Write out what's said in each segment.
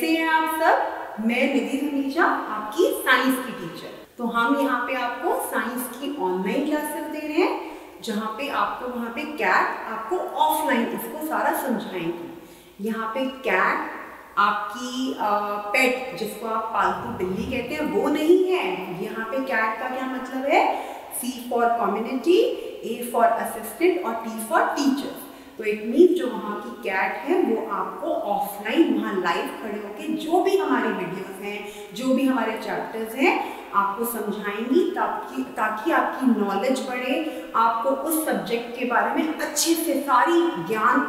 कैसे हैं आप सब? मैं निधि धमीजा, आपकी साइंस की टीचर। तो हम यहाँ पे आपको साइंस की ऑनलाइन क्लासेस दे रहे हैं, जहाँ पे आपको वहाँ पे कैट आपको ऑफलाइन इसको सारा समझाएंगे। यहाँ पे कैट आपकी पेट, जिसको आप पालतू बिल्ली कहते हैं, वो नहीं है। यहाँ पे कैट का क्या मतलब है? C for community, A for assistant और T फॉर टीचर। तो इट मीन्स जो वहाँ की कैट है वो आपको ऑफलाइन वहाँ लाइव खड़े होके जो भी हमारे वीडियोस हैं, जो भी हमारे चैप्टर्स हैं, आपको समझाएंगी ताकि आपकी नॉलेज बढ़े, आपको उस सब्जेक्ट के बारे में अच्छे से सारी ज्ञान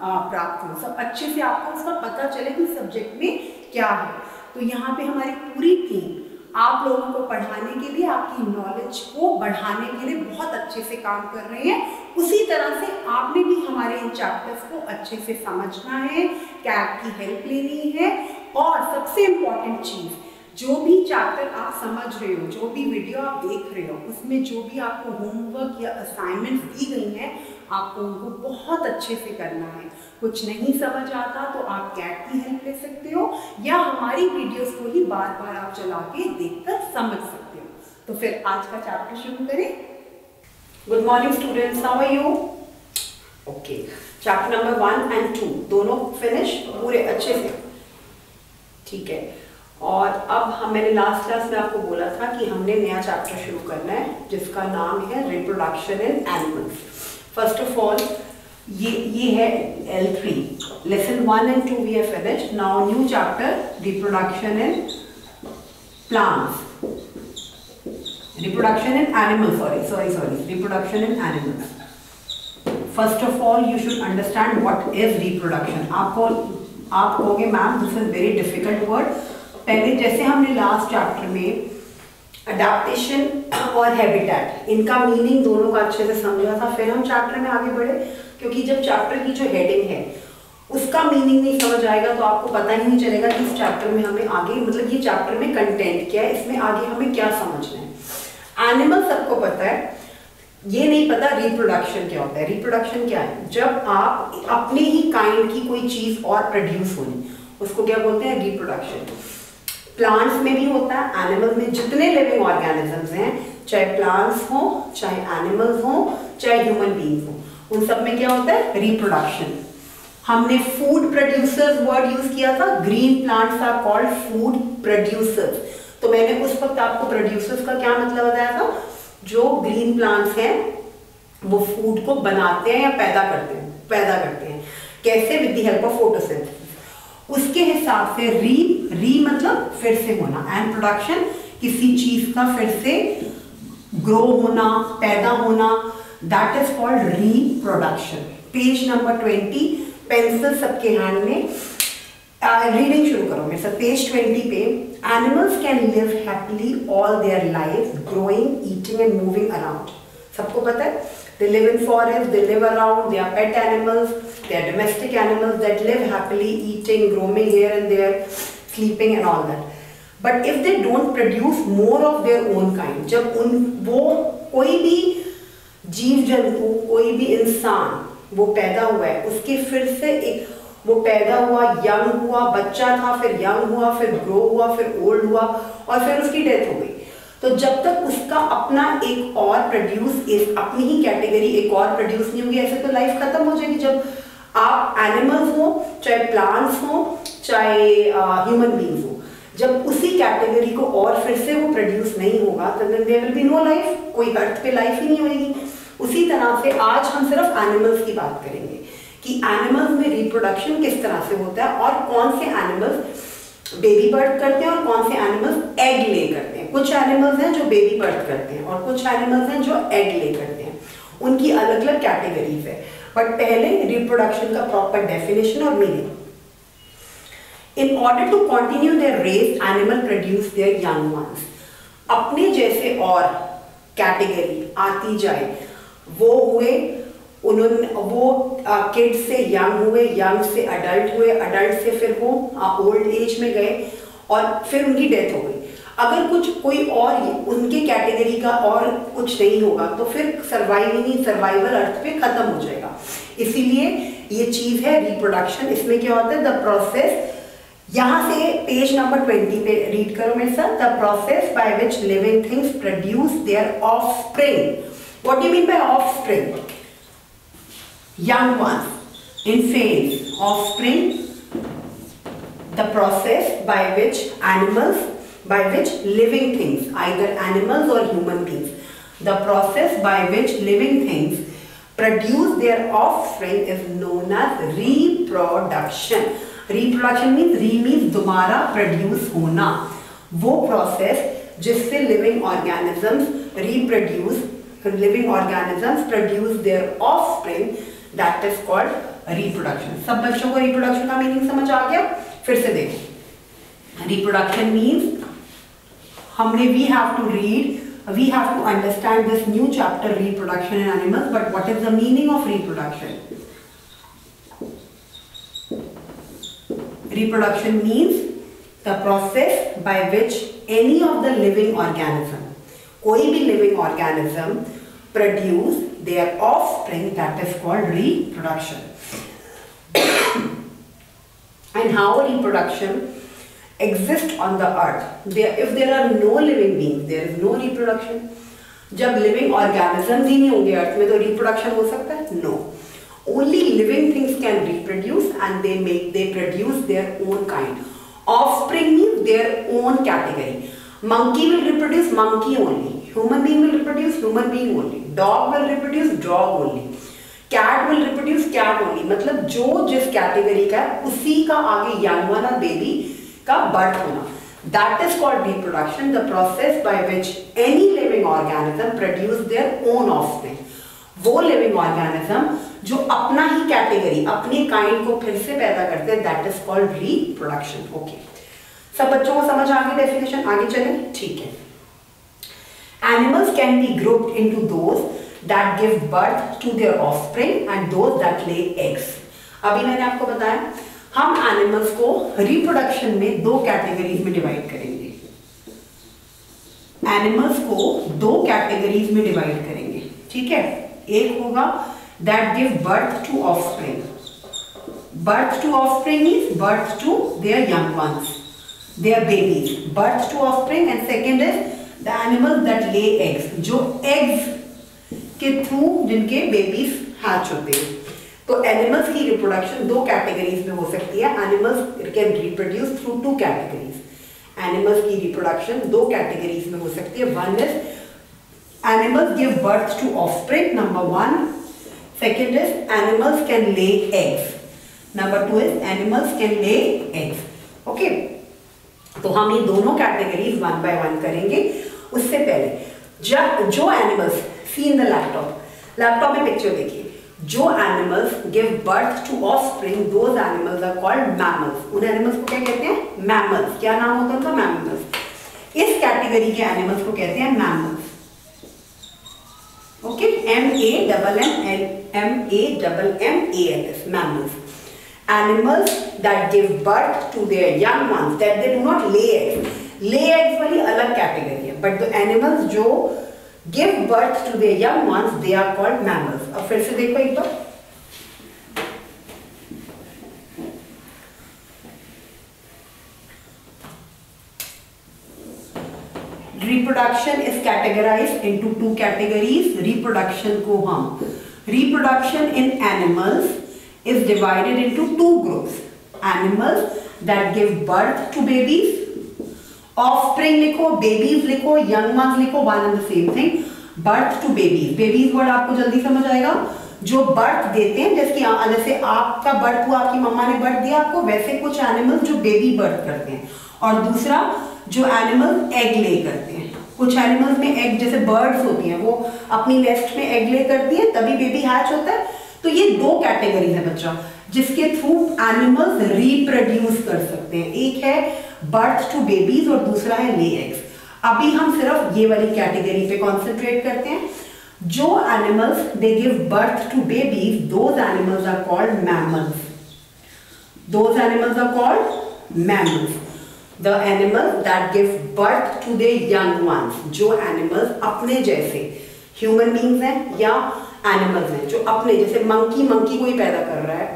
प्राप्त हो, सब अच्छे से आपको उसका पता चले कि सब्जेक्ट में क्या है। तो यहाँ पे हमारी पूरी टीम आप लोगों को पढ़ाने के लिए, आपकी नॉलेज को बढ़ाने के लिए बहुत अच्छे से काम कर रहे हैं। उसी तरह से आपने भी हमारे इन चैप्टर्स को अच्छे से समझना है, कैट की हेल्प लेनी है। और सबसे इम्पॉर्टेंट चीज़, जो भी चैप्टर आप समझ रहे हो, जो भी वीडियो आप देख रहे हो, उसमें जो भी आपको होमवर्क या असाइनमेंट दी गई हैं, आपको उनको बहुत अच्छे से करना है। कुछ नहीं समझ आता तो आप कैट की हेल्प ले सकते हो, या हमारी वीडियोस को ही बार बार आप चला के देखकर समझ सकते हो। तो फिर आज का चैप्टर शुरू करें। Good morning students, how are you? Okay, chapter number 1 और 2 दोनों फिनिश पूरे अच्छे से, ठीक है। और अब मैंने लास्ट क्लास में आपको बोला था कि हमने नया चैप्टर शुरू करना है, जिसका नाम है reproduction in animals. First of all ये है L3, लेसन 1 और 2 we have finished. Now new chapter, reproduction in plants, reproduction in animals, sorry reproduction in animals. First of all you should understand what is reproduction. आप कहोगे ma'am this is very difficult word. पहले जैसे हमने last chapter में adaptation और habitat, इनका meaning दोनों का अच्छे से समझा था, फिर हम चैप्टर में आगे बढ़े, क्योंकि जब चैप्टर की जो हेडिंग है उसका मीनिंग नहीं समझ आएगा तो आपको पता ही नहीं चलेगा कि इस चैप्टर में हमें आगे, मतलब ये चैप्टर में कंटेंट क्या है, इसमें आगे हमें क्या समझना है। एनिमल सबको पता है, ये नहीं पता रिप्रोडक्शन क्या होता है। रिप्रोडक्शन क्या है? जब आप अपने ही काइंड की कोई चीज और प्रोड्यूस होनी, उसको क्या बोलते हैं? रिप्रोडक्शन। प्लांट्स में भी होता है, एनिमल में, जितने लिविंग ऑर्गेनिजम्स हैं, चाहे प्लांट्स हो, चाहे एनिमल्स हो, चाहे ह्यूमन बीइंग्स हो, उन सब में क्या होता है? रिप्रोडक्शन। हमने फूड प्रोड्यूसर्स वर्ड यूज किया था, green plants are called food producers. तो मैंने उस वक्त आपको प्रोड्यूसर्स का क्या मतलब बताया था? जो ग्रीन प्लांट्स हैं वो फूड को बनाते हैं या पैदा करते हैं। कैसे? With the help of photosynthesis. उसके हिसाब से री मतलब फिर से होना, एंड प्रोडक्शन किसी चीज का फिर से ग्रो होना, पैदा होना, that is called reproduction. Page number 20, pencil सबके हैंड में, रीडिंग शुरू करो मेरे साथ। पेज 20 पे, animals can live happily all their life, growing, eating and moving around. सबको पता है, they live in forest, they live around, they are pet animals, they are domestic animals that live happily, eating, roaming here and there, sleeping and all that. But if they don't produce more of their own kind, जब वो कोई भी जीव जंतु, कोई भी इंसान वो पैदा हुआ है, उसके फिर से वो पैदा हुआ, यंग हुआ, बच्चा था, फिर यंग हुआ, फिर ग्रो हुआ, फिर ओल्ड हुआ, और फिर उसकी डेथ हो गई। तो जब तक उसका अपना एक और अपनी ही कैटेगरी एक और प्रोड्यूस नहीं होगी, ऐसे तो लाइफ खत्म हो जाएगी। जब आप एनिमल्स हो, चाहे प्लांट्स हो, चाहे ह्यूमन बीइंग्स हो, जब उसी कैटेगरी को और फिर से वो प्रोड्यूस नहीं होगा तो there will be no life, कोई अर्थ पे लाइफ ही नहीं होगी। उसी तरह से आज हम सिर्फ एनिमल्स की बात करेंगे कि एनिमल्स में रिप्रोडक्शन किस तरह से होता है, और कौन से एनिमल्स बेबी बर्थ करते हैं और कौन से एनिमल्स एग ले करते हैं। कुछ एनिमल्स हैं जो बेबी बर्थ करते हैं और कुछ एनिमल्स हैं जो एग ले करते हैं, उनकी अलग अलग कैटेगरीज है। बट पहले रिप्रोडक्शन का प्रॉपर डेफिनेशन और meaning. In order to continue their race, animal produce their young ones. अपने जैसे और कैटेगरी आती जाए, वो हुए, उन्होंने वो किड से यंग हुए, यंग से अडल्ट हुए, अडल्ट से फिर वो ओल्ड एज में गए और फिर उनकी डेथ हो गई। अगर कोई और उनके कैटेगरी का और कुछ नहीं होगा तो फिर सर्वाइवल अर्थ पे खत्म हो जाएगा। इसीलिए ये चीज है रिप्रोडक्शन। इसमें क्या होता है? द प्रोसेस यहां से पेज नंबर 20 पे रीड करो मेरे साथ। The process by which living things produce their offspring. What do you mean by offspring? Young ones in phase. Offspring, the process by which living things, either animals or human beings, the process by which living things produce their offspring is known as reproduction. Reproduction means means दोबारा produce होना। वो process जिससे living organisms produce their offspring, that is called reproduction। सब बच्चों को reproduction का meaning समझ आ गया? फिर से देखो, रिप्रोडक्शन मीन्स हमने we have to understand this new chapter reproduction in animals, but what is the meaning of reproduction? Reproduction means the process by which any of the living organism, कोई भी living organism produce their offspring, that is called reproduction. And how reproduction exists on the earth? If there are no living beings, there is no reproduction. जब living organisms ही नहीं होंगे अर्थ में तो reproduction हो सकता है? No. Only living things can reproduce and they produce their own kind. Offspring means their own category. Monkey will reproduce monkey only. Human being will reproduce human being only. Dog will reproduce dog only. Cat will reproduce cat only, मतलब जो जिस category का है उसी का आगे young one और baby का बर्थ होना, that is called reproduction. The process by which any living organism produce their own offspring. वो लिविंग ऑर्गेनिज्म जो अपना ही कैटेगरी, अपनी काइंड को फिर से पैदा करते हैं, that is called reproduction. Okay, सब बच्चों को समझ आ गई डेफिनेशन? आगे चलें, ठीक है। Animals can be grouped into those that give birth to their offspring and those that lay eggs। अभी मैंने आपको बताया हम एनिमल्स को रिप्रोडक्शन में दो कैटेगरीज में डिवाइड करेंगे। एनिमल्स को दो कैटेगरीज में डिवाइड करेंगे, ठीक है। एक होगा that give birth to offspring। birth to offspring is birth to their young ones, their babies, birth to offspring। and second is the animals that lay eggs, जो eggs के थ्रू जिनके babies hatch होते हैं। तो animals की reproduction दो categories में हो सकती है। Animals can reproduce through two categories. Animals की रिप्रोडक्शन दो कैटेगरीज में हो सकती है। One is animals give birth to offspring, number one. Second is animals can lay eggs, number two is animals can lay eggs. Okay, तो हम ये दोनों कैटेगरीज वन बाय वन करेंगे। उससे पहले जो animals see in the laptop में picture देखिए, जो animals give birth to offspring, those animals are called mammals. उन एनिमल्स को क्या कहते हैं? मैमल्स। क्या नाम होता है उनका? मैमल्स। इस कैटेगरी के एनिमल्स को कहते हैं mammals. Okay, MAMMALS, mammals. Animals that give birth to their young ones, that they do not lay eggs. Lay eggs वाली अलग कैटेगरी है, but the animals जो give birth to their young ones, they are called mammals। अब फिर से देखो एक बार, reproduction is categorized into two categories। reproduction को हम reproduction in animals is divided into two groups। animals that give birth to babies, offspring लिखो, babies लिखो, young ones लिखो, one and the same thing. Birth to babies, babies word आपको जल्दी समझ आएगा, जो बर्थ देते हैं। जैसे आपका बर्थ हुआ, आपकी मम्मा ने बर्थ दिया आपको, वैसे कुछ एनिमल्स जो बेबी बर्थ करते हैं। और दूसरा जो एनिमल्स एग ले करते हैं। कुछ एनिमल्स में एग, जैसे बर्ड्स होती हैं, वो अपनी नेस्ट में एग ले करती हैं, तभी बेबी हैच होता है। तो ये दो कैटेगरीज है बच्चों, जिसके थ्रू एनिमल्स रिप्रोड्यूस कर सकते हैं। एक है बर्थ टू बेबीज और दूसरा है ले एग्स। अभी हम सिर्फ ये वाली कैटेगरी पे कॉन्सेंट्रेट करते हैं। जो animals they give birth to babies, those animals are called mammals. Those animals are called mammals. The animals that give birth to their young ones, जो एनिमल्स अपने जैसे ह्यूमन बींग्स हैं या एनिमल्स हैं जो अपने, जैसे मंकी कोई पैदा कर रहा है,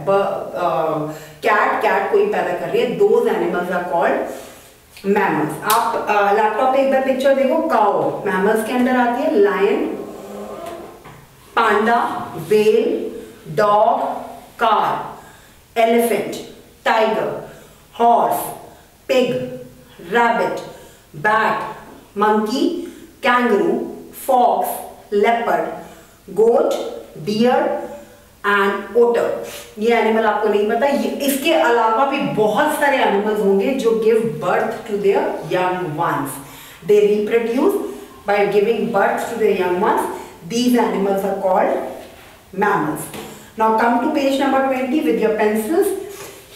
कैट कोई पैदा कर रही है, those animals are called mammals. आप लैपटॉप पे एक बार पिक्चर देखो, काउ मैमल्स के अंडर आती है, lion, panda, whale, dog, car, elephant, tiger, horse, pig, rabbit, bat, monkey, kangaroo, fox, leopard, goat, deer and otter। ये एनिमल आपको नहीं पता। ये इसके अलावा भी बहुत सारे एनिमल्स होंगे जो give birth to their young ones. They reproduce by giving birth to their young ones. These animals are called mammals. Now come to page number 20 with your pencils.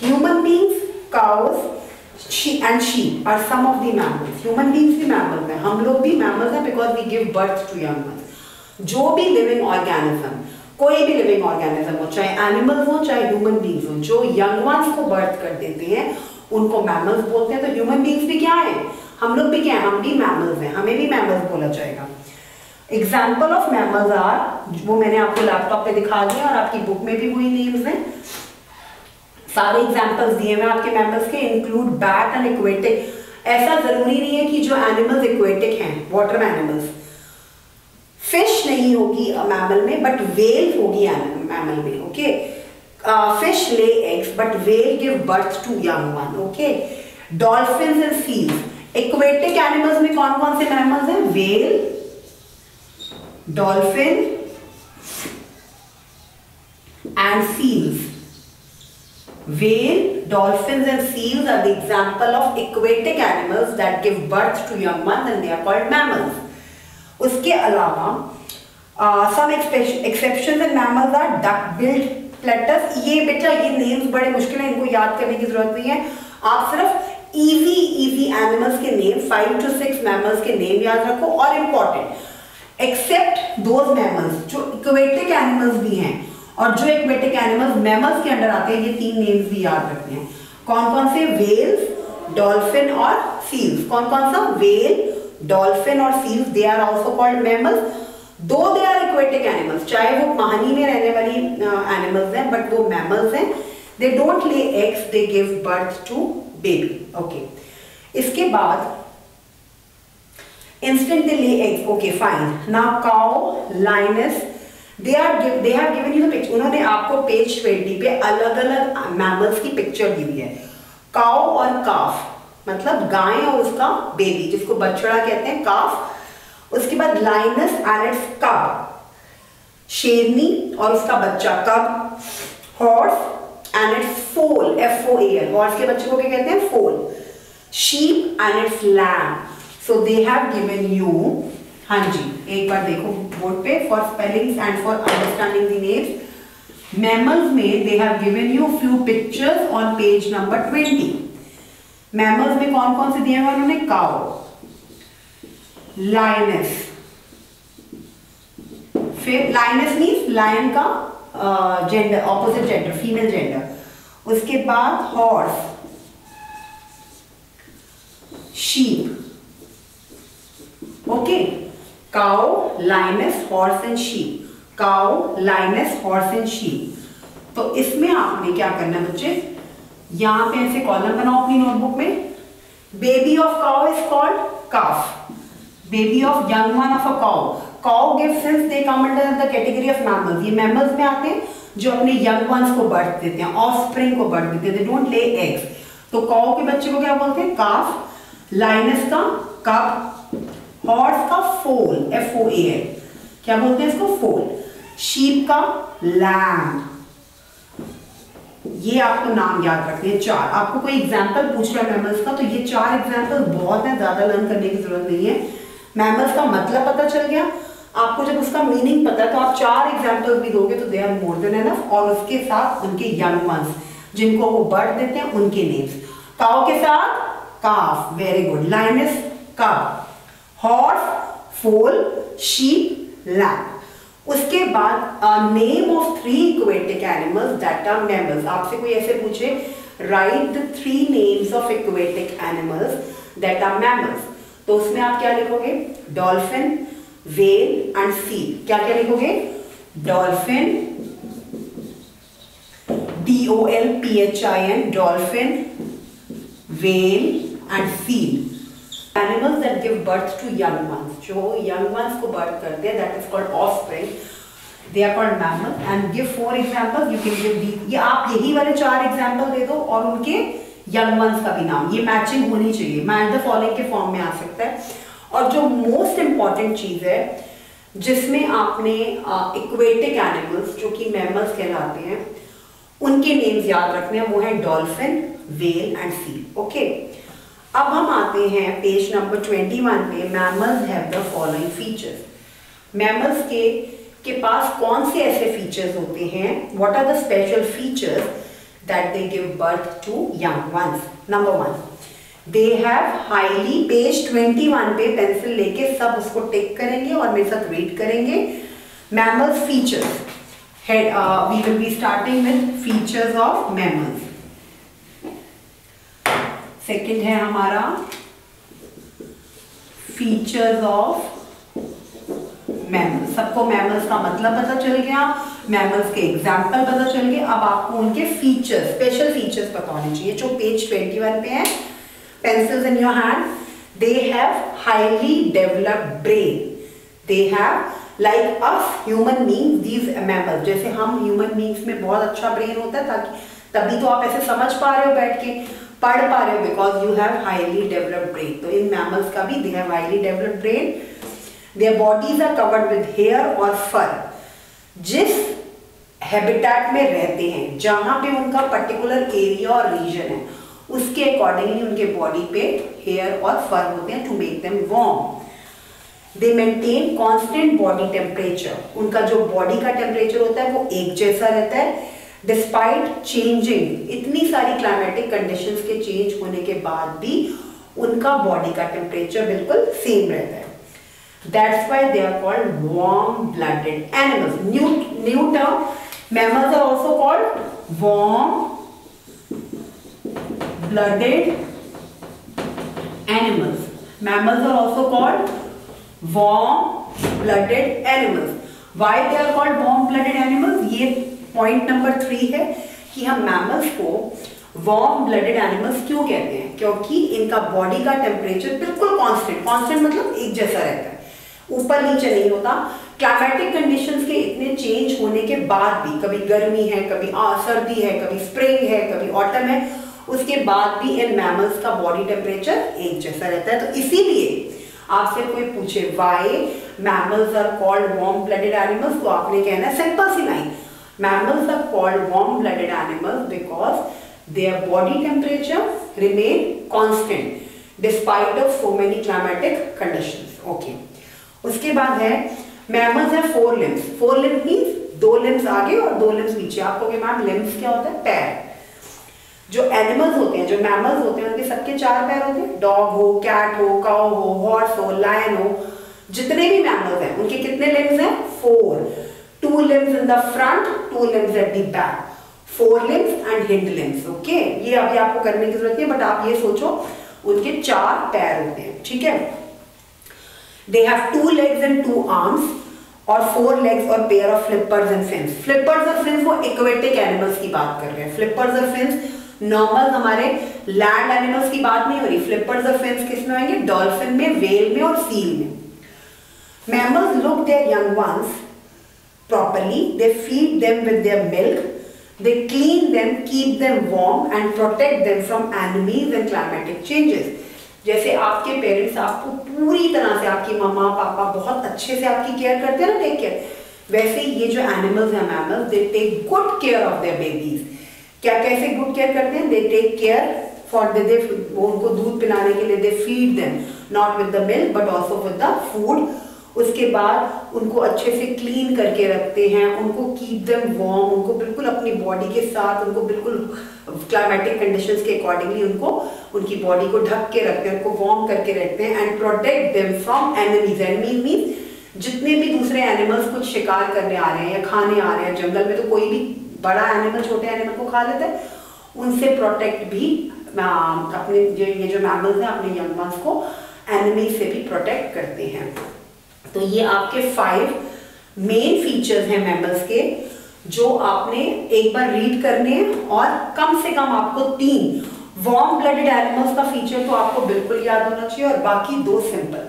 Human beings, cows, and sheep are some of the mammals. Human beings भी mammals हैं, हम लोग भी mammals हैं because we give birth to young ones. जो भी living organism, कोई भी living organism हो, चाहे animals हो चाहे human beings हो, जो young ones को birth कर देते हैं उनको mammals बोलते हैं। तो human beings भी क्या है, हम लोग भी क्या है, हम भी mammals हैं, हमें भी mammals बोला जाएगा। Example of mammals are, वो मैंने आपको लैपटॉप पे दिखा दिया और आपकी बुक में भी वही नेम्स हैं। सारे एग्जाम्पल्स दिए हैं आपके मैमल्स के, इंक्लूड बैट एंड एक्वेटिक। ऐसा जरूरी नहीं है कि जो एनिमल्स एक्वेटिक हैं, वाटर एनिमल्स, फिश नहीं होगी मैमल में बट वेल होगी मैमल में। Okay, fish lay eggs but whale give birth to young one. Okay, dolphins and seals. Aquatic animals में कौन कौन से मैमल्स हैं? Whale, dolphin and seals. Whale, dolphins and seals are the example of aquatic animals that give birth to young ones and they are called mammals. उसके अलावा some exceptions in mammals are duck-billed platypus। ये बेटा ये names बड़े मुश्किल हैं, इनको याद करने की जरूरत नहीं है। आप सिर्फ easy animals के name 5 to 6 mammals के name याद रखो। और important except those mammals जो aquatic animals भी हैं और जो एक्वेटिक एनिमल्स मैमल्स के अंडर आते हैं, ये 3 नेम्स भी याद रखने हैं। कौन कौन से? वेल्स, डॉल्फिन और सील्स। कौन कौन सा? वेल, डॉल्फिन और seals, they are also called mammals. Though they are aquatic animals, चाहे वो पानी में रहने वाली एनिमल्स हैं बट वो मैमल्स हैं। They don't lay eggs, they give birth to baby. Okay, इसके बाद instant they lay eggs. Okay fine. Now cow, lioness, they have given you the picture। उन्होंने आपको पेज 20 पे अलग अलग मैमल्स की पिक्चर दी हुई है। काउ और काफ, मतलब गाय और उसका बेबी जिसको बछड़ा कहते हैं, काफ। उसके बाद लाइनस एंड इट्स कब, शेरनी और उसका बच्चा कब। Horse and its foal, FOAL, horse के बच्चे को क्या कहते हैं? Foal. Sheep and its lamb. So they have given you, हाँ जी एक बार देखो बोर्ड पे, for spellings and for understanding the names. Mammals में they have given you few pictures on page number 20। Mammals में कौन कौन से दिए हुए उन्होंने? काउ, लायनेस, फिर लायनेस मीन्स लायन का gender, opposite gender, female gender. उसके बाद horse, sheep. Okay, cow, lioness, horse and sheep। cow, lioness, horse and sheep। तो इसमें आपने क्या करना है बच्चे, यहाँ पे ऐसे कॉलम बनाओ अपनी नोटबुक में। Baby of cow is called calf, baby of young one of a cow. Cow gives since they come under the category of mammals, ये मैमल्स में आते हैं जो अपने यंग वंस को बर्थ देते हैं, ऑफस्प्रिंग को बर्थ देते हैं, दे डोंट ले एग्स। तो काउ के बच्चे को क्या बोलते हैं? काफ। लाइनस का कब, हॉर्स का फोल, FOAL, क्या बोलते हैं इसको? फोल। शीप का लैम। ये आपको नाम याद रखने हैं 4। आपको कोई एग्जांपल पूछ रहा है मैमल्स का तो ये 4 एग्जांपल बहुत है, ज्यादा लर्न करने की जरूरत नहीं है। मैमल्स का मतलब पता चल गया आपको, जब उसका मीनिंग पता है तो आप 4 एग्जांपल भी दोगे तो they are more than enough. और उसके साथ उनके यंग वंस जिनको वो बर्थ देते हैं उनके नेम्स। काउ के साथ calf, very good. Lioness cub, horse foal, sheep lamb. उसके बाद name of 3 aquatic animals that are mammals. आपसे कोई ऐसे पूछे write the 3 names of aquatic animals that are mammals, तो उसमें आप क्या लिखोगे? Dolphin, whale and seal. क्या क्या लिखोगे? Dolphin, DOLPHIN, dolphin, whale and seal. Animals that give birth to young ones, जो young ones को birth करते हैं, that is called offspring. They are called mammals. And give 4 examples. You can give these. ये आप यही वाले 4 example दे दो और उनके young ones का भी नाम. ये matching होनी चाहिए. match the following के form में आ सकता है. और जो most important चीज है जिसमें आपने aquatic animals जो कि mammals कहलाते हैं उनके नेम्स याद रखने हैं, वो है dolphin, whale and seal. Okay, अब हम आते हैं पेज नंबर 21 पे. Mammals have the following features. Mammals के पास कौन से ऐसे फीचर्स होते हैं? What are the special features that they give birth to young ones? Number 1, they have highly, page 21 पे पेंसिल लेके सब उसको टिक करेंगे और मेरे साथ रीड करेंगे. Mammals features. We will be starting with features of mammals. Second है हमारा features of mammals. सबको mammals का मतलब पता चल गया, mammals के example पता चल गए. अब आपको उनके features, special features पता होने चाहिए जो पेज 21 पे है. Pencils in your hand. They have highly developed brain. They have like us human beings, these mammals, जैसे हम human beings में बहुत अच्छा ब्रेन होता है, ताकि तभी तो आप ऐसे समझ पा रहे हो, बैठ के पढ़ पा रहे हो, because you have highly developed brain. तो इन mammals का भी they have highly developed brain. Their bodies are covered with hair or fur. जिस habitat में रहते हैं, जहाँ पे उनका particular area और region है, उसके accordingly उनके body पे hair और fur होते हैं to make them warm. They maintain constant body temperature. उनका जो बॉडी का टेम्परेचर होता है वो एक जैसा रहता है. Despite changing, इतनी सारी क्लाइमेटिक कंडीशंस के चेंज होने के बाद भी उनका बॉडी का टेम्परेचर बिल्कुल सेम रहता है. That's why they are called warm-blooded animals. New term. Mammals are also called warm-blooded animals. Mammals are also called warm-blooded animals. Why they are called warm-blooded animals? ये point number 3 है कि हम mammals को warm-blooded animals क्यों कहते हैं? क्योंकि इनका बॉडी का टेम्परेचर बिल्कुल कांस्टेंट मतलब एक जैसा रहता है, ऊपर नीचे नहीं होता. क्लाइमेटिक कंडीशंस के इतने चेंज होने के बाद भी, कभी गर्मी है, कभी सर्दी है, कभी स्प्रिंग है, कभी ऑटम है, उसके बाद भी इन मैमल्स का बॉडी टेम्परेचर एक जैसा रहता है. तो इसीलिए आपसे कोई पूछे why mammals are called warm blooded animals, तो आपने कहना है सिंपल सी line, mammals are called warm blooded animals because their body temperature remain constant despite of so many climatic conditions. Okay, उसके बाद है मैमल्स है 4 लिम्स. 4 लिम्स मींस 2 लिम्स आगे और 2 लिम्स पीछे. आपको कहोगे मैम लिम्स क्या होता है? पैर. जो एनिमल्स होते हैं, जो मैमल्स होते हैं, उनके सबके 4 पैर होते हैं. डॉग हो, कैट हो, काउ हो, हॉर्स हो, लायन हो, जितने भी मैमल्स हैं उनके कितने लिम्स हैं? 4. 2 limbs in the front, 2 limbs at the back. 4 limbs and hind limbs. Okay, ये अभी आपको करने की जरूरत नहीं है, बट आप ये सोचो उनके 4 पैर होते हैं. ठीक है. They have 2 legs and 2 arms और 4 legs और pair of flippers and fins. Flippers और fins वो aquatic animals की बात कर रहे हैं. Flippers और fins नॉर्मल हमारे लैंड एनिमल्स की बात नहीं हो रही. फ्लिपर्स और फिन्स किस में आएंगे? डॉल्फिन में, वेल में और सील में. Mammals look there young once properly. They feed them with their milk. They clean them, keep them warm and protect them from enemies and climatic changes. जैसे आपके पेरेंट्स आपको पूरी तरह से, आपकी मम्मा पापा बहुत अच्छे से आपकी केयर करते हैं ना, टेक केयर, वैसे ये जो एनिमल्स हैं mammals, they take good care of their babies. क्या कैसे गुड केयर करते हैं? They take care for they उनको दूध पिलाने के लिए they feed them not with the milk but also with the food. उसके बाद उनको अच्छे से क्लीन करके रखते हैं, उनको कीप देम वार्म, उनको बिल्कुल अपनी बॉडी के साथ, उनको बिल्कुल क्लाइमेटिक कंडीशंस के अकॉर्डिंगली उनको उनकी बॉडी को ढक के रखते हैं, उनको वार्म करके रखते हैं. And protect them from enemies. Enemies mean जितने भी दूसरे एनिमल्स कुछ शिकार करने आ रहे हैं या खाने आ रहे हैं जंगल में, तो कोई भी बड़ा एनिमल छोटे एनिमल को खा लेता है, उनसे प्रोटेक्ट भी अपने ये जो मैमल्स हैं अपने यंग वंस को एनिमी से भी प्रोटेक्ट करते हैं. तो ये आपके 5 मेन फीचर्स हैं मैमल्स के जो आपने एक बार रीड करने हैं, और कम से कम आपको 3 वार्म ब्लडेड एनिमल्स का फीचर तो आपको बिल्कुल याद होना चाहिए, और बाकी 2 सिंपल।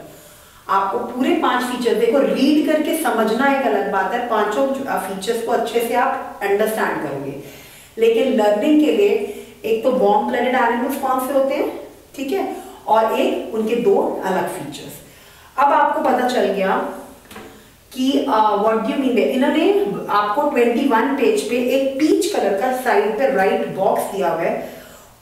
आपको पूरे 5 फीचर, देखो रीड करके समझना एक अलग बात है, 5 फीचर्स को अच्छे से आप अंडरस्टैंड करोगे, लेकिन लर्निंग के लिए एक तो वार्म ब्लडेड एनिमल्स कौन से होते हैं, ठीक है, और एक उनके 2 अलग फीचर्स। अब आपको पता चल गया कि what do you mean bye, इन्होंने आपको 21 पेज पे एक पीच कलर का साइड पे राइट बॉक्स दिया हुआ है,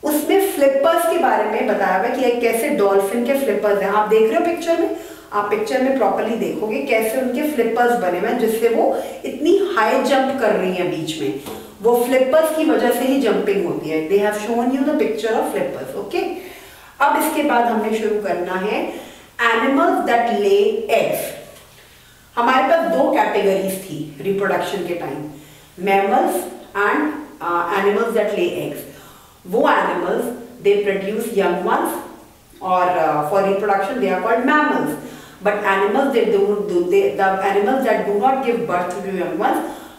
उसमें फ्लिपर्स के बारे में बताया हुआ है कि कैसे डॉल्फिन के फ्लिपर्स हैं। आप देख रहे हो पिक्चर में, आप पिक्चर में प्रॉपर्ली देखोगे कैसे उनके फ्लिपर्स बने हुए हैं, जिससे वो इतनी हाई जंप कर रही हैं बीच में, वो फ्लिपर्स की वजह से ही जंपिंग होती है। They have shown you the picture of flippers, okay. अब इसके बाद हमने शुरू करना है एनिमल्स दैट ले एग्स। हमारे पास 2 कैटेगरीज थी रिप्रोडक्शन के time, mammals and animals that lay eggs. वो animals they produce young ones, और for reproduction they are called mammals, but animals that the animals that do not give birth to young ones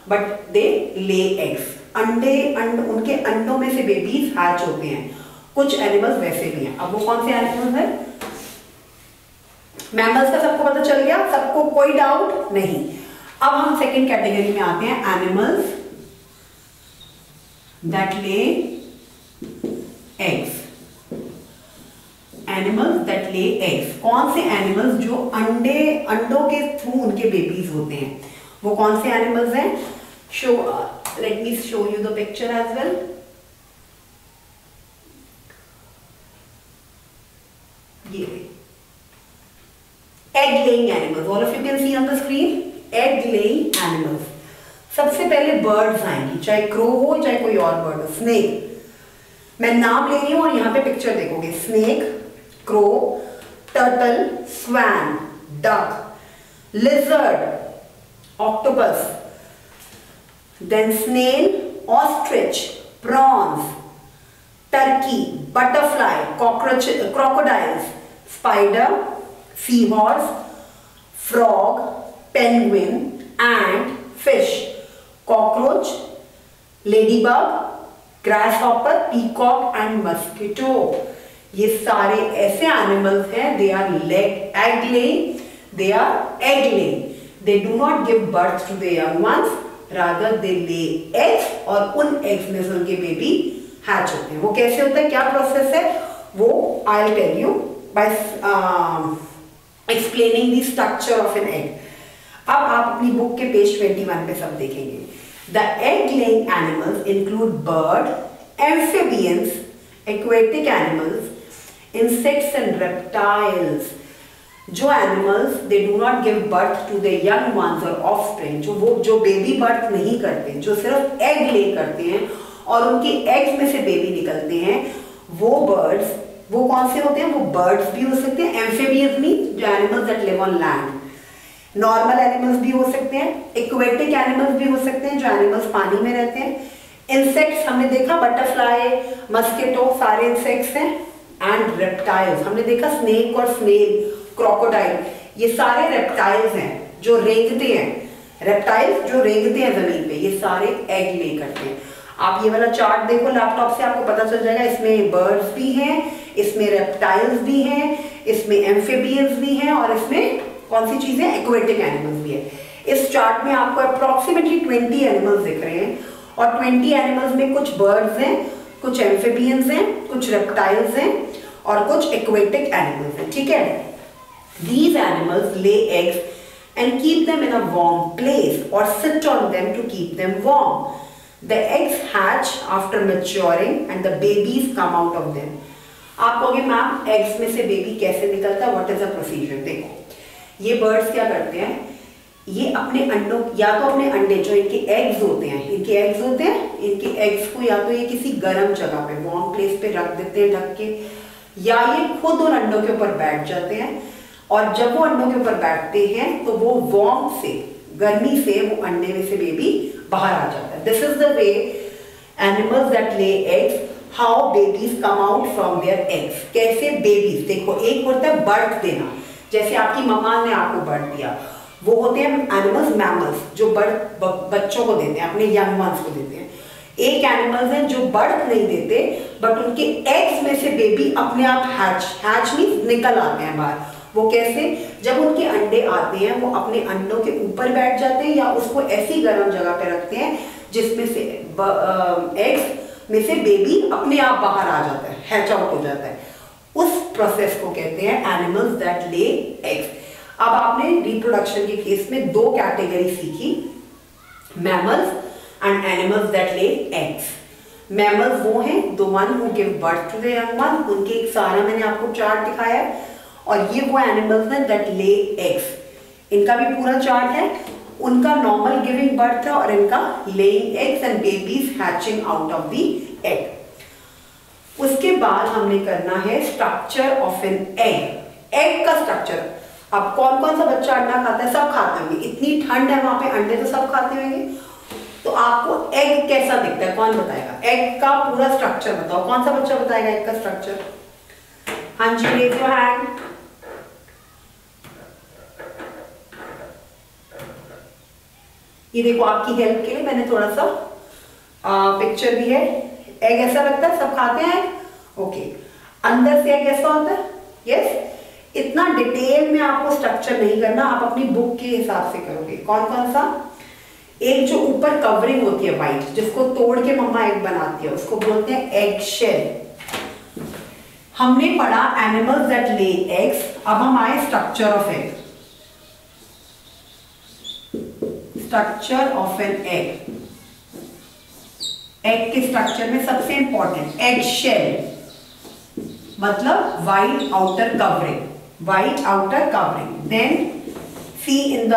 but they lay eggs. उनके अंडों में से babies hatch होते हैं। कुछ animals वैसे भी हैं। अब वो कौन से एनिमल्स हैं? मैमल्स का सबको पता चल गया, सबको कोई डाउट नहीं। अब हम सेकंड कैटेगरी में आते हैं, animals that lay eggs. Animals that lay eggs, कौन से एनिमल्स जो अंडों के थ्रू उनके बेबीज होते हैं, वो कौन से एनिमल्स हैं? Show let me show you the picture as well. ये egg laying animals, all of you can see on the screen, egg laying animals। सबसे पहले birds आएंगी, चाहे क्रो हो चाहे कोई और बर्ड हो। स्नेक, मैं नाम ले रही हूं और यहाँ पे पिक्चर देखोगे, snake, crow, turtle, swan, duck, lizard, octopus, then snail, ostrich, prawns, turkey, butterfly, cockroach, crocodiles, spider, seahorse, frog, penguin, ant, fish, cockroach, ladybug, grasshopper, peacock and mosquito। ये सारे ऐसे एनिमल्स हैं, they are egg laying, they are egg laying, they do not give birth to the young ones, rather they lay eggs, और उन eggs में से उनके baby hatch होते हैं। वो कैसे होता है, क्या प्रोसेस है, वो I'll tell you by explaining the structure of an egg। अब आप अपनी बुक के पेज 21 पे सब देखेंगे। The egg laying animals include bird, amphibians, aquatic animals, insects and reptiles। जो animals they do not give birth to the young ones और offspring, जो बेबी बर्थ नहीं करते, जो सिर्फ एग ले करते हैं और उनके एग्स में से बेबी निकलते हैं, वो बर्ड्स, वो कौन से होते हैं? वो बर्ड्स भी हो सकते हैं, एम्फीबियंस मीन जो animals that live on land, normal animals भी हो सकते हैं, एक्वेटिक एनिमल्स भी हो सकते हैं जो एनिमल्स पानी में रहते हैं, इंसेक्ट्स हमने देखा, बटरफ्लाई, मस्किटो, सारे इंसेक्ट्स हैं, एंड रेप्टाइल्स हमने देखा, स्नेक और स्नेल, क्रोकोडाइल, ये सारे रेप्टाइल्स हैं जो रेंगते हैं, रेप्टाइल्स जो रेंगते हैं जमीन पे, ये सारे एग ले करते हैं। आप ये वाला चार्ट देखो लैपटॉप से, आपको पता चल जाएगा, इसमें बर्ड्स भी हैं, इसमें रेप्टाइल्स भी हैं, इसमें एम्फीबियंस भी हैं, और इसमें कौन सी चीजें, एक्वेटिक एनिमल्स भी है। इस चार्ट में आपको अप्रोक्सीमेटली 20 एनिमल्स दिख रहे हैं, और 20 एनिमल्स में कुछ बर्ड्स हैं, कुछ एम्फीबियंस हैं, कुछ रेप्टाइल्स हैं, और कुछ एक्वेटिक एनिमल्स हैं, ठीक है। These animals lay eggs and keep them in a warm place or sit on them to keep them warm. The eggs hatch after maturing and the babies come out of them। आप कहोगे ma'am eggs में से baby कैसे निकलता है, what is the procedure? देखो ये birds क्या करते हैं, ये अपने अंडों, या तो अपने अंडे जो इनके एग्स होते हैं, इनके एग्स को या तो ये किसी गर्म जगह पे वार्म प्लेस पे रख देते हैं ढक के, या ये खुद उन अंडों के ऊपर बैठ जाते हैं, और जब वो अंडों के ऊपर बैठते हैं तो वो वार्म से, गर्मी से वो अंडे में से बेबी बाहर आ जाता है। This is the way animals that lay eggs, how babies come out from their eggs. कैसे बेबीज, देखो एक होता है बर्थ देना, जैसे आपकी मम्मा ने आपको बर्थ दिया, वो होते हैं एनिमल्स, मैमल्स, जो बच्चों को देते हैं, अपने यंग वंस को देते हैं। एक एनिमल्स हैं जो बर्थ नहीं देते, बट उनके एग्स में से बेबी अपने आप हैच मींस निकल आते हैं बाहर। वो कैसे? जब उनके अंडे आते हैं वो अपने अंडों के ऊपर बैठ जाते हैं या उसको ऐसी गर्म जगह पे रखते हैं जिसमें से एग्स में से बेबी अपने आप बाहर आ जाता है, हैच आउट हो जाता है। उस प्रोसेस को कहते हैं एनिमल्स दैट ले एग्स। अब आपने रिप्रोडक्शन के केस में दो कैटेगरी सीखी, mammals and animals that lay eggs. Mammals वो हैं the one who give birth to the young one, उनके एक सारा मैंने आपको चार्ट दिखाया है। और ये वो एनिमल्स हैं दैट ले एग्स, इनका भी पूरा चार्ट है। उनका नॉर्मल गिविंग बर्थ है और इनका laying eggs and babies hatching out of the egg. उसके बाद हमने करना है structure of an egg. Egg का स्ट्रक्चर, अब कौन कौन सा बच्चा अंडा खाता है? सब खाते होंगे, इतनी ठंड है वहां पे, अंडे तो सब खाते होंगे। तो आपको एग कैसा दिखता है कौन बताएगा? एग का पूरा स्ट्रक्चर बताओ, कौन सा बच्चा बताएगा एग का स्ट्रक्चर? हाँ जी, रेज योर हैंड। ये देखो आपकी हेल्प के लिए मैंने थोड़ा सा पिक्चर भी है। एग ऐसा लगता है, सब खाते हैं ओके। अंदर से एग ऐसा होता है, यस। इतना डिटेल में आपको स्ट्रक्चर नहीं करना, आप अपनी बुक के हिसाब से करोगे। कौन कौन सा? एक जो ऊपर कवरिंग होती है वाइट, जिसको तोड़ के मम्मा एग बनाती है, उसको बोलते हैं एग शेल। हमने पढ़ा एनिमल्स दैट ले एग्स। अब हम आए structure of egg. Structure of an egg. Egg के स्ट्रक्चर में सबसे इंपॉर्टेंट एग शेल, मतलब white outer covering, white outer covering. Then see in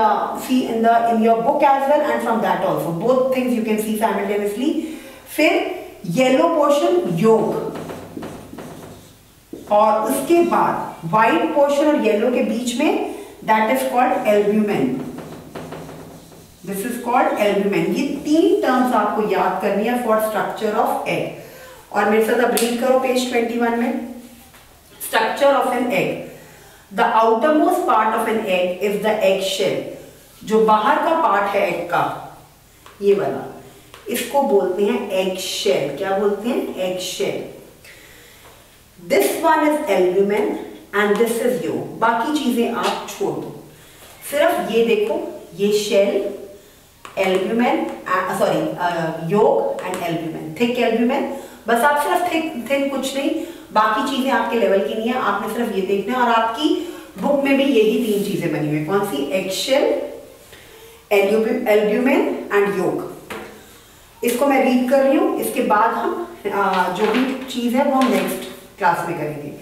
your book as well, and from that also both things you can see simultaneously. फिर yellow portion yolk, और उसके बाद white portion और yellow के बीच में that is called albumen. This is called albumen. ये तीन terms आपको याद करनी है for structure of egg. और मेरे साथ अब रीड करो पेज 21 में। Structure of an egg. The outermost part of an egg is the egg shell. जो बाहर का पार्ट है एग का, ये वाला, इसको बोलते हैं एग शेल। क्या बोलते हैं? Egg shell. This one is albumen and this is yolk. बाकी चीजें आप छोड़ दो, सिर्फ ये देखो, ये शेल, एल्ब्यूमेन, योक एंड एल्ब्यूमेन, थिक एल्ब्यूमेन। बस आप सिर्फ थिक कुछ नहीं, बाकी चीजें आपके लेवल की नहीं है, आपने सिर्फ ये देखना है। और आपकी बुक में भी यही तीन चीजें बनी हुई है। कौन सी? एगशेल, एल्ब्यूमेन एंड योक। इसको मैं रीड कर रही हूँ, इसके बाद हम जो भी चीज है वो हम नेक्स्ट क्लास में करेंगे।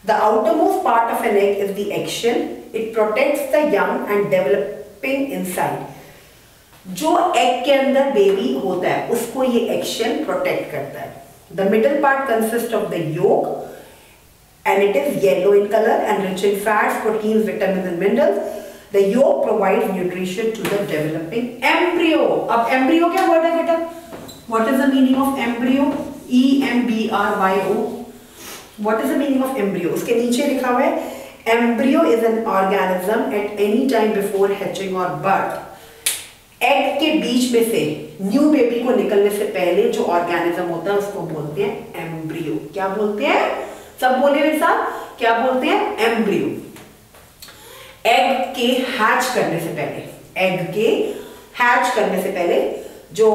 The outermost part of an egg is the eggshell. It protects the young and developing inside. जो एग के अंदर बेबी होता है उसको ये एगशेल प्रोटेक्ट करता है। The middle part consists of the yolk and it is yellow in color and rich in fats, proteins, vitamins and minerals. The yolk provides nutrition to the developing embryo. अब embryo क्या word है बेटा? What is the meaning of embryo? E-M-B-R-Y-O. What is the meaning of embryo? उसके नीचे लिखा हुआ है embryo is an organism at any time before hatching or birth. Egg के बीच में से न्यू बेबी को निकलने से पहले जो ऑर्गेनिज्म होता है उसको बोलते हैं एम्ब्रियो। क्या बोलते हैं? सब बोले मेरे साथ, क्या बोलते हैं? एम्ब्रियो। एग के हैच करने से पहले, एग के हैच करने से पहले जो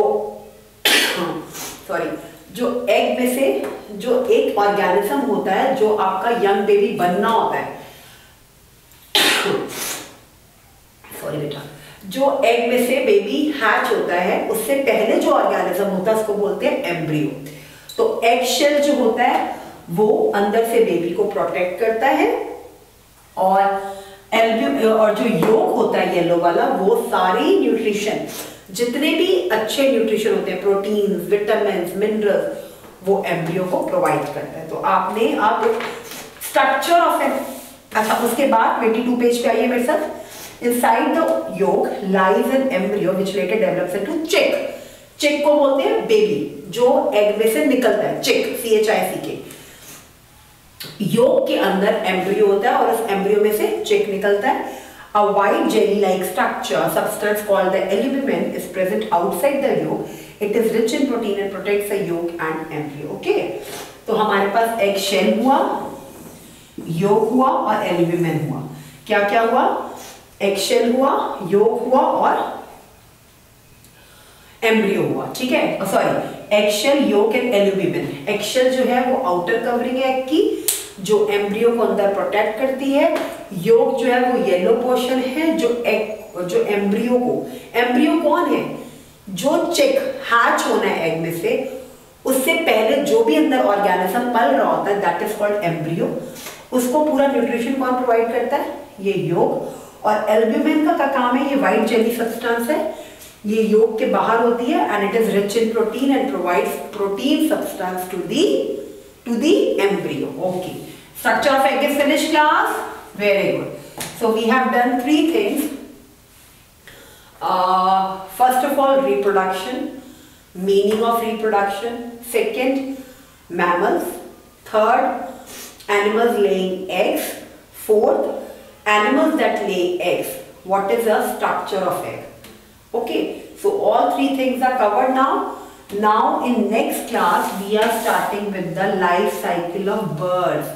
जो एग में से जो एक ऑर्गेनिज्म होता है जो आपका यंग बेबी बनना होता है, सॉरी बेटा, जो एग में से बेबी हैच होता है उससे पहले जो ऑर्गेनिज्म होता है उसको बोलते हैं एम्ब्रियो। तो एग शेल जो होता है वो अंदर से बेबी को प्रोटेक्ट करता है, और जो योक होता है येलो वाला, वो सारी न्यूट्रिशन, जितने भी अच्छे न्यूट्रिशन होते हैं, प्रोटीन, विटामिन, मिनरल्स, वो एम्ब्रियो को प्रोवाइड करता है। तो आपने अब स्ट्रक्चर ऑफ एन, अच्छा उसके बाद 22 पेज पे आइए मेरे साथ। Inside the yolk lies an embryo which later develops into chick. चिक को बोलते हैं बेबी, जो एग में से निकलता है, चिक, CHICK। योक के अंदर एम्ब्रियो होता है और उस एम्ब्रियो में से चिक निकलता है। A white jelly-like structure, substance called the albumin, is present outside the yolk. It is rich in protein and protects the yolk and embryo. Okay? तो हमारे पास एग शेल हुआ, yolk हुआ और albumin हुआ. क्या क्या हुआ? एग शेल हुआ, yolk हुआ और एम्ब्रियो हुआ. ठीक है? Sorry, egg shell, yolk and albumin. Egg shell जो है वो आउटर कवरिंग है एग की, जो एम्ब्रियो को अंदर प्रोटेक्ट करती है. योक जो है वो येलो पोर्शन है जो एम्ब्रियो को, एम्ब्रियो कौन है? जो चिक हैच होना है एग में से, उससे पहले जो भी अंदर ऑर्गेनिज्म पल रहा होता है, दैट इज कॉल्ड एम्ब्रियो. उसको पूरा न्यूट्रिशन कौन प्रोवाइड करता है? ये योक. और एल्ब्यूमिन का काम है, ये व्हाइट जेली सब्सटेंस है, ये योक के बाहर होती है and it is rich in protein and provides protein substance to the embryo. Okay, structure of egg is finished, class. Very good. So we have done 3 things. First of all, reproduction, meaning of reproduction. Second, mammals. Third, animals laying eggs. Fourth, animals that lay eggs. What is the structure of egg? Okay, so all 3 things are covered now. Now in next class we are starting with the life cycle of birds.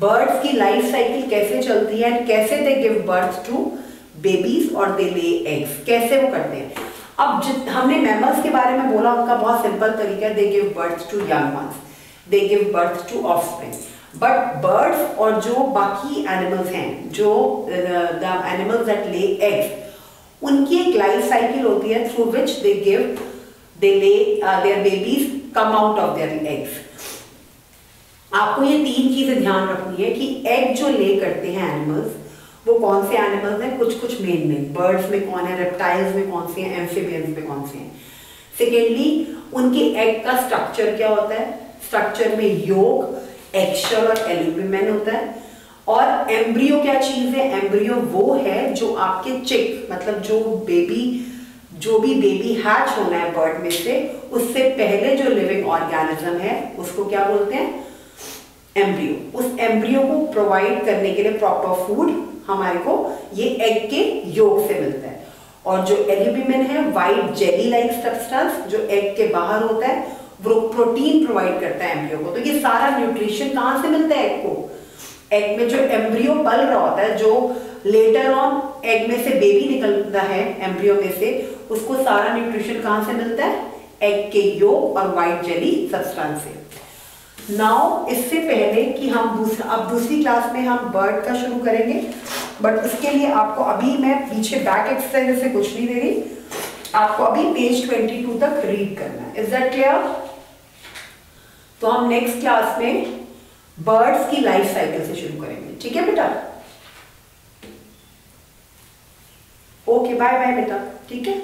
Birds की life cycle कैसे चलती है, कैसे they give birth to babies और they lay eggs, कैसे वो करते हैं. अब हमने मैमल्स के बारे में बोला, उनका बहुत सिंपल तरीका है, they give birth to young ones, they give birth to offspring. But birds और जो बाकी एनिमल्स हैं, जो the animals that lay eggs, उनकी एक लाइफ साइकिल होती है through which they lay their babies come out of their eggs. आपको ये 3 चीजें ध्यान रखनी है कि एग जो ले करते हैं एनिमल्स, वो कौन से एनिमल्स हैं? कुछ मेन बर्ड्स में कौन है, रेप्टाइल्स में कौन से हैं, एम्फीबियंस में कौन से हैं. सेकेंडली, उनके एग का स्ट्रक्चर क्या होता है? स्ट्रक्चर में योक, एगशेल और एल्ब्यूमिन होता है. और एम्ब्रियो क्या चीज है? एम्ब्रियो वो है जो आपके चिक, मतलब जो भी बेबी हैच होना है बर्ड में से, उससे पहले जो लिविंग ऑर्गेनिज्म है उसको क्या बोलते हैं? एम्ब्रियो. उस एम्ब्रियो को प्रोवाइड करने के लिए प्रॉपर फूड हमारे को ये एग के योक से मिलता है. और जो एल्ब्यूमिन है, व्हाइट जेली लाइक सब्सटेंस जो एग के बाहर होता है, वो प्रोटीन प्रोवाइड करता है एम्ब्रियो को. तो ये सारा न्यूट्रिशन कहाँ से मिलता है एग को? एग में जो एम्ब्रियो पल रहा होता है, जो लेटर ऑन एग में से बेबी निकलता है एम्ब्रियो में से, उसको सारा न्यूट्रिशन कहाँ से मिलता है? एग के योक और व्हाइट जेली सब्सटेंस से. नाउ इससे पहले कि हम दूसरी क्लास में हम बर्ड का शुरू करेंगे, बट उसके लिए आपको अभी मैं पीछे बैक एक्सरसाइज से कुछ नहीं दे रही, आपको अभी पेज 22 तक रीड करना है. Is that clear? तो हम नेक्स्ट क्लास में बर्ड्स की लाइफ साइकिल से शुरू करेंगे. ठीक है बेटा? ओके, बाय बाय बेटा. ठीक है.